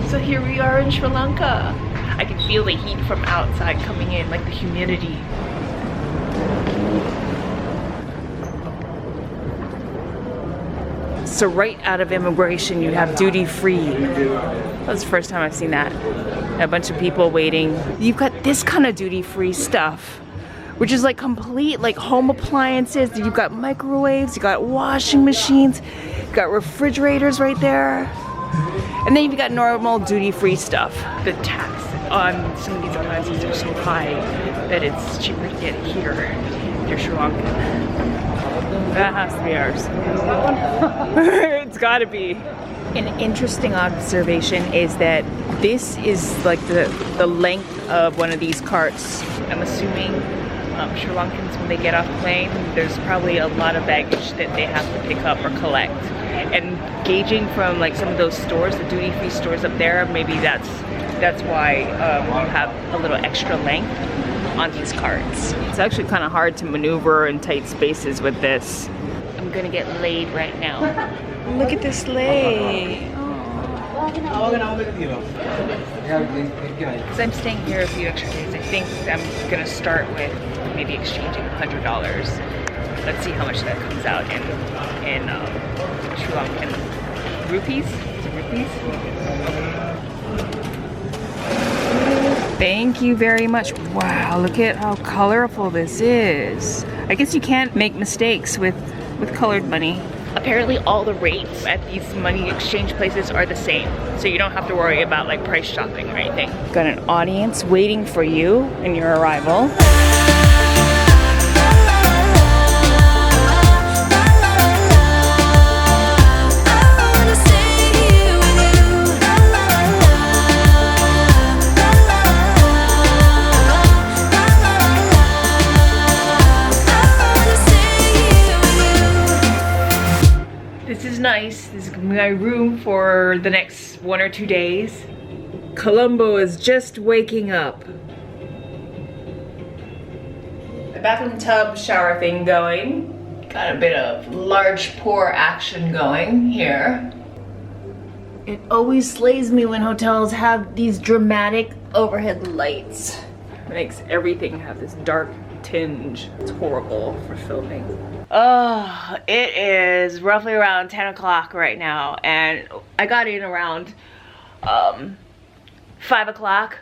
So here we are in Sri Lanka. I can feel the heat from outside coming in, like the humidity. So right out of immigration, you have duty-free. That's the first time I've seen that. A bunch of people waiting. You've got this kind of duty-free stuff, which is like complete like home appliances. You've got microwaves, you got washing machines, you got refrigerators right there. And then you've got normal duty-free stuff. The tax on some of these appliances are so high that it's cheaper to get it here in Sri Lanka. That has to be ours. It's gotta be. An interesting observation is that this is like the length of one of these carts. I'm assuming Sri Lankans, when they get off the plane, there's probably a lot of baggage that they have to pick up or collect. And gauging from like some of those stores, the duty-free stores up there, maybe that's why you have a little extra length on these carts. It's actually kind of hard to maneuver in tight spaces with this. I'm gonna get laid right now. Look at this lay. Because I'm staying here a few extra days, I think I'm gonna start with maybe exchanging $100. Let's see how much that comes out in Sri Lankan rupees. Is it rupees? Thank you very much. Wow, look at how colorful this is. I guess you can't make mistakes with colored money. Apparently all the rates at these money exchange places are the same, so you don't have to worry about like price shopping or anything. Got an audience waiting for you in your arrival. Nice. This is my room for the next 1 or 2 days. Colombo is just waking up. The bathroom tub shower thing going. Got a bit of large pour action going here. It always slays me when hotels have these dramatic overhead lights. It makes everything have this dark tinge. It's horrible for filming. Oh, it is roughly around 10 o'clock right now, and I got in around 5 o'clock.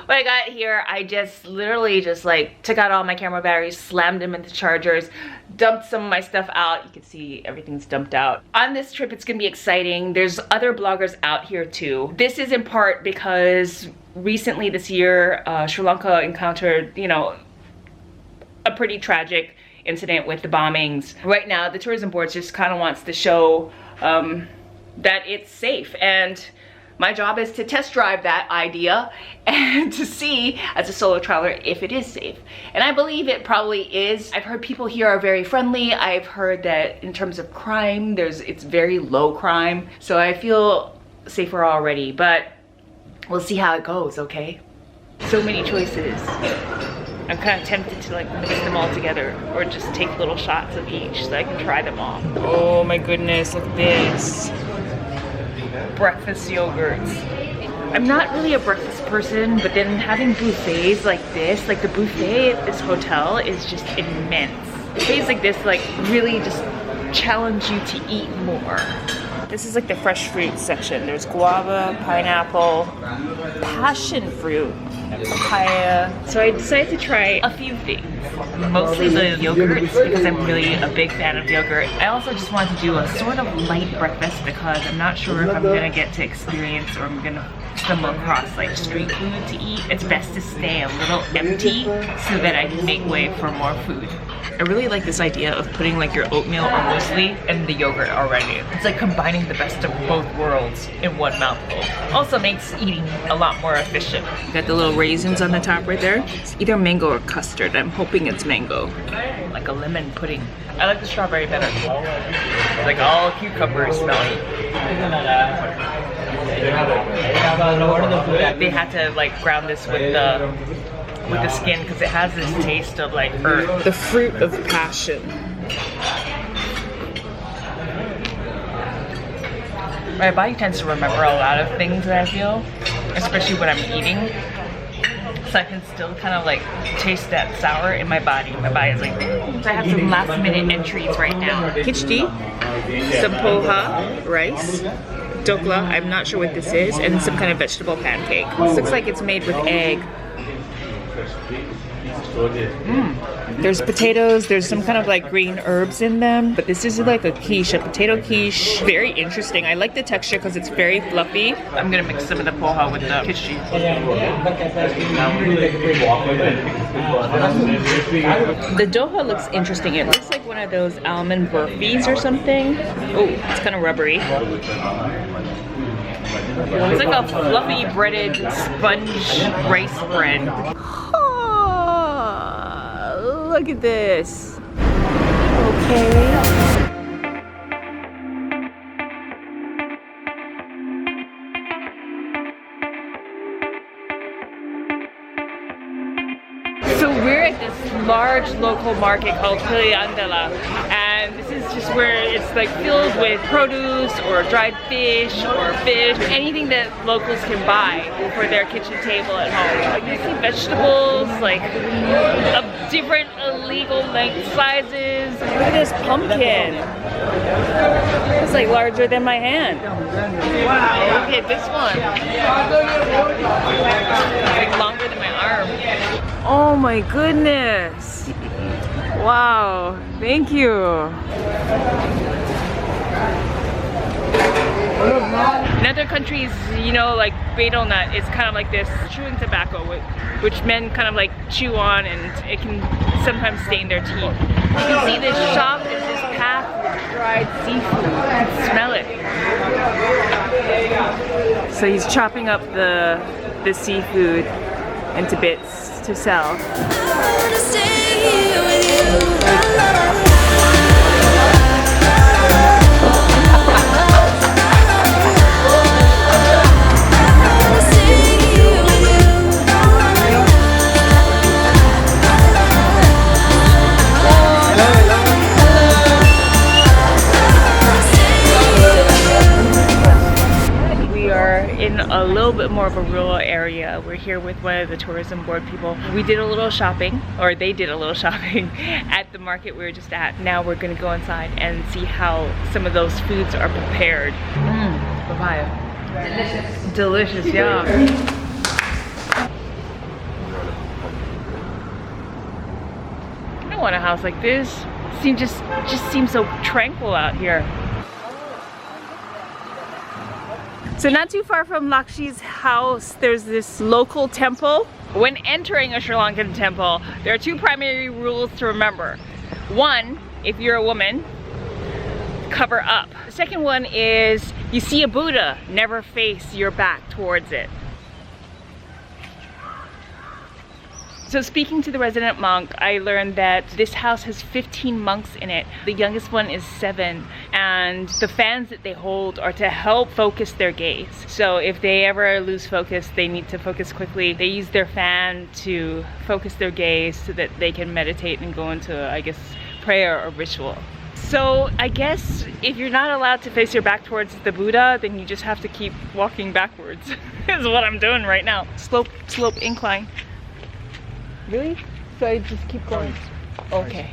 When I got here, I just literally just like took out all my camera batteries, slammed them into chargers, dumped some of my stuff out. You can see everything's dumped out. On this trip, it's gonna be exciting. There's other bloggers out here too. This is in part because recently this year, Sri Lanka encountered, you know, a pretty tragic incident with the bombings. Right now, the tourism board just kind of wants to show that it's safe, and my job is to test drive that idea and to see, as a solo traveler, if it is safe. And I believe it probably is. I've heard people here are very friendly. I've heard that in terms of crime, it's very low crime. So I feel safer already, but we'll see how it goes, okay? So many choices. I'm kind of tempted to like mix them all together or just take little shots of each so I can try them all. Oh my goodness, look at this. Breakfast yogurts. I'm not really a breakfast person, but then having buffets like this, like the buffet at this hotel is just immense. Buffets like this like really just challenge you to eat more. This is like the fresh fruit section. There's guava, pineapple, passion fruit, papaya. So I decided to try a few things. Mostly the yogurts because I'm really a big fan of yogurt. I also just wanted to do a sort of light breakfast because I'm not sure if I'm gonna get to experience or I'm gonna stumble across like street food to eat. It's best to stay a little empty so that I can make way for more food. I really like this idea of putting like your oatmeal or muesli and the yogurt already. It's like combining the best of both worlds in one mouthful. Also makes eating a lot more efficient. You got the little raisins on the top right there. It's either mango or custard. I'm hoping it's mango. Like a lemon pudding. I like the strawberry better. It's like all cucumber smelly. They had to like ground this with the skin because it has this taste of like earth. The fruit of passion. My body tends to remember a lot of things that I feel, especially when I'm eating. So I can still kind of like taste that sour in my body. My body's like, So I have some last minute entries right now. Khichdi, some poha, rice, dokla, I'm not sure what this is, and some kind of vegetable pancake. This looks like it's made with egg. There's potatoes, there's some kind of like green herbs in them, but this is like a quiche, a potato quiche. Very interesting. I like the texture because it's very fluffy. I'm gonna mix some of the poha with the khichdi. The doha looks interesting. It looks like one of those almond burfis or something. Oh, it's kind of rubbery. It's like a fluffy breaded sponge rice bread. Look at this. Okay. So we're at this large local market called Piliyandala, and this is just where it's like filled with produce or dried fish or fish, anything that locals can buy for their kitchen table at home. Like you see vegetables like of different illegal length sizes. Look at this pumpkin. It's like larger than my hand. Wow, look at this one. It's like longer than my arm. Oh my goodness. Wow, thank you. In other countries, you know, like betel nut is kind of like this chewing tobacco, which men kind of like chew on, and it can sometimes stain their teeth. You can see this shop is this path with dried seafood. You can smell it. So he's chopping up the seafood into bits to sell. In a little bit more of a rural area. We're here with one of the tourism board people. We did a little shopping, or they did a little shopping at the market we were just at. Now we're gonna go inside and see how some of those foods are prepared. Papaya. Delicious. Delicious, yeah. I don't want a house like this. It just seems so tranquil out here. So not too far from Lakshi's house, there's this local temple. When entering a Sri Lankan temple, there are two primary rules to remember. One, if you're a woman, cover up. The second one is, you see a Buddha, never face your back towards it. So speaking to the resident monk, I learned that this house has 15 monks in it. The youngest one is 7, and the fans that they hold are to help focus their gaze. So if they ever lose focus, they need to focus quickly. They use their fan to focus their gaze so that they can meditate and go into, I guess, prayer or ritual. So I guess if you're not allowed to face your back towards the Buddha, then you just have to keep walking backwards. Is what I'm doing right now. Slope, incline. Really? So I just keep going? Okay.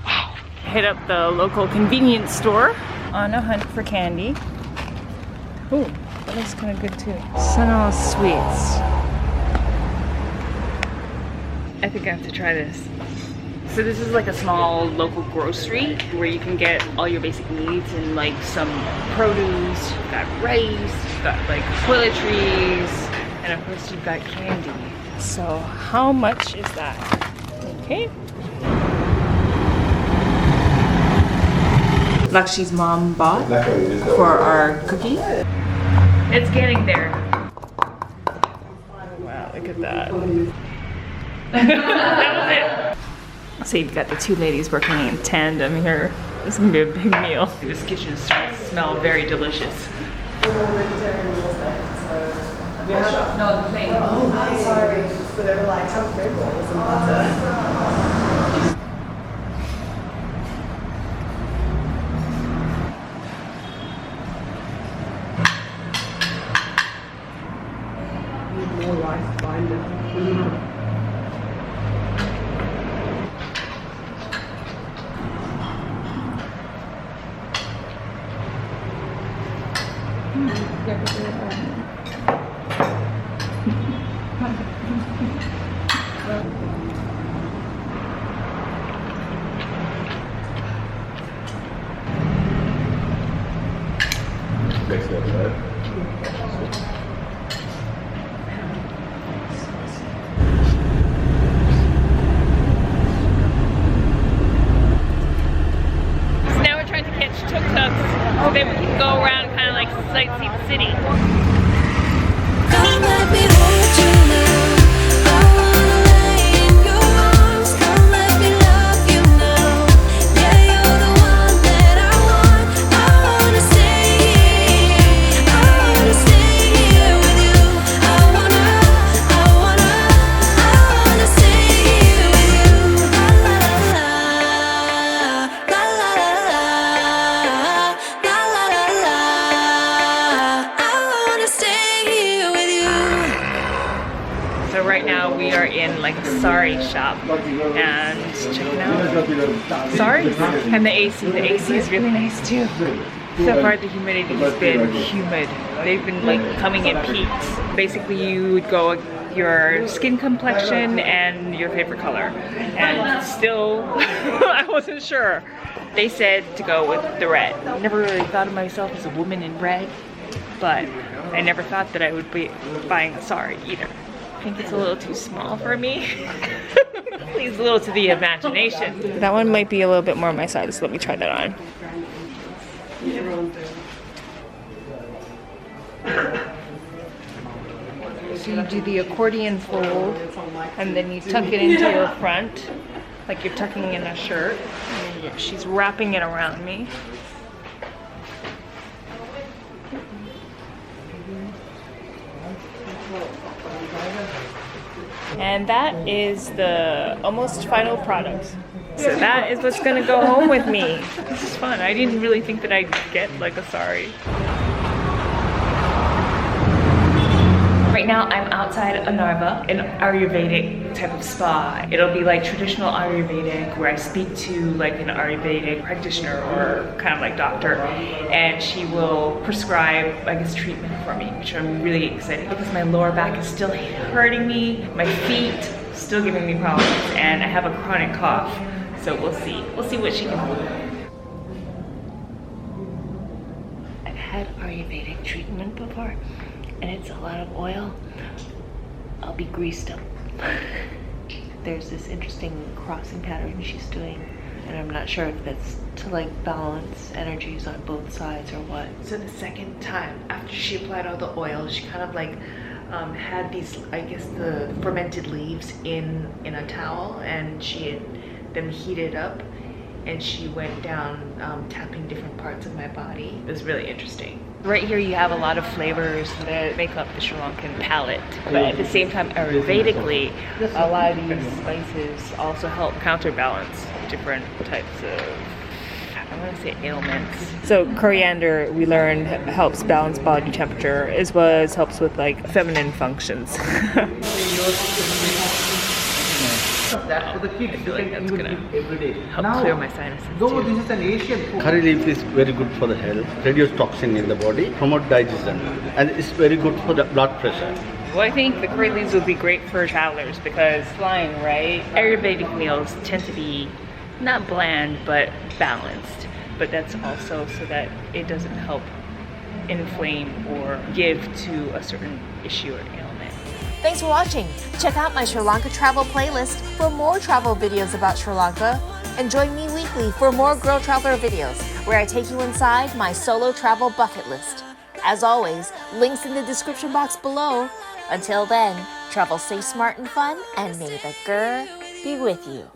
Wow. Hit up the local convenience store on a hunt for candy. Ooh, that looks kind of good too. Sunil Sweets. I think I have to try this. So this is like a small local grocery where you can get all your basic needs and like some produce, you've got rice, you've got like toiletries, and of course you've got candy. So how much is that? Okay. Lakshi's mom bought for our cookie. It's getting there. Wow, look at that. That was it. So you've got the two ladies working in tandem here. This is gonna be a big meal. This kitchen smells very delicious. No, the plane. Oh, I'm sorry. So they were like, how big was the pizza? So then we can go around and kind of like sightsee the city. Come let me hold you now. I wanna lay in your arms. Come let me love you now. Yeah, you're the one that I want. I wanna stay here. I wanna stay here with you. I wanna stay here with you. La la la la la la la la la la. I wanna stay here with you. So right now we are in like a Sari shop and checking out Sari's and the AC. The AC is really nice too. So far the humidity has been humid. They've been like coming in peaks. Basically you would go your skin complexion and your favorite color. And still, I wasn't sure. They said to go with the red. I never really thought of myself as a woman in red, but I never thought that I would be buying a Sari either. I think it's a little too small for me. Leaves a little to the imagination. That one might be a little bit more on my size, so let me try that on. So you do the accordion fold, and then you tuck it into your front, like you're tucking in a shirt. And she's wrapping it around me. And that is the almost final product. So that is what's gonna go home with me. This is fun. I didn't really think that I'd get like a Sari. Right now I'm outside Anarva, an Ayurvedic type of spa. It'll be like traditional Ayurvedic where I speak to like an Ayurvedic practitioner or kind of like doctor, and she will prescribe, I guess, treatment for me, which I'm really excited because my lower back is still hurting me, my feet still giving me problems, and I have a chronic cough. So we'll see. We'll see what she can do. I've had Ayurvedic treatment before, and it's a lot of oil. I'll be greased up. There's this interesting crossing pattern she's doing, and I'm not sure if that's to like balance energies on both sides or what. So the second time after she applied all the oil, she kind of like had these, I guess, the fermented leaves in a towel, and she had them heated up, and she went down tapping different parts of my body. It was really interesting. Right here you have a lot of flavors that make up the Sri Lankan palate, but at the same time Ayurvedically, a lot of these spices also help counterbalance different types of, I want to say, ailments. So coriander, we learned, helps balance body temperature as well as helps with like feminine functions. That for the kids. I feel like that's gonna help now, clear my sinuses though too. this is an Asian food. Curry leaf is very good for the health, reduce toxin in the body, promote digestion, and it's very good for the blood pressure. Well, I think the curry leaves would be great for travelers because flying, right? Ayurvedic meals tend to be not bland, but balanced. But that's also so that it doesn't help inflame or give to a certain issue or ailment. Thanks for watching. Check out my Sri Lanka travel playlist for more travel videos about Sri Lanka. And join me weekly for more Girl Traveler videos where I take you inside my solo travel bucket list. As always, links in the description box below. Until then, travel safe, smart, and fun, and may the GRRR be with you.